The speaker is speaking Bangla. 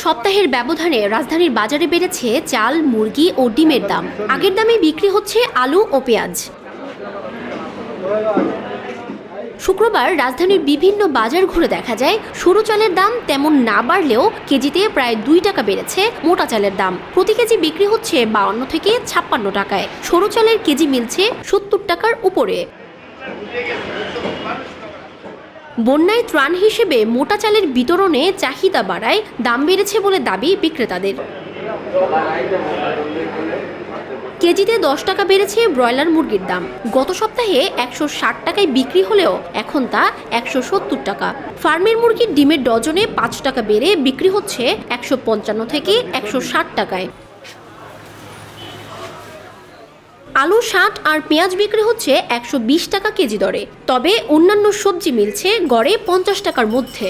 সপ্তাহের ব্যবধানে রাজধানীর বাজারে বেড়েছে চাল, মুরগি ও ডিমের দাম। আগের দামে বিক্রি হচ্ছে আলু ও পেঁয়াজ। শুক্রবার রাজধানীর বিভিন্ন বাজার ঘুরে দেখা যায় সরু চালের দাম তেমন না বাড়লেও কেজিতে প্রায় 2 টাকা বেড়েছে মোটা চালের দাম। প্রতি কেজি বিক্রি হচ্ছে 52 থেকে 56 টাকায়। সরু চালের কেজি মিলছে 70 টাকার উপরে। বন্যায় ত্রাণ হিসেবে মোটা চালের বিতরণে চাহিদা বাড়ায় দাম বেড়েছে বলে দাবি বিক্রেতাদের। কেজিতে 10 টাকা বেড়েছে ব্রয়লার মুরগির দাম। গত সপ্তাহে 160 টাকায় বিক্রি হলেও এখন তা 170 টাকা। ফার্মের মুরগির ডিমের ডজনে 5 টাকা বেড়ে বিক্রি হচ্ছে 155 থেকে 160 টাকায়। আলু 60 আর পেঁয়াজ বিক্রি হচ্ছে 120 টাকা কেজি দরে। তবে অন্যান্য সবজি মিলছে গড়ে 50 টাকার মধ্যে।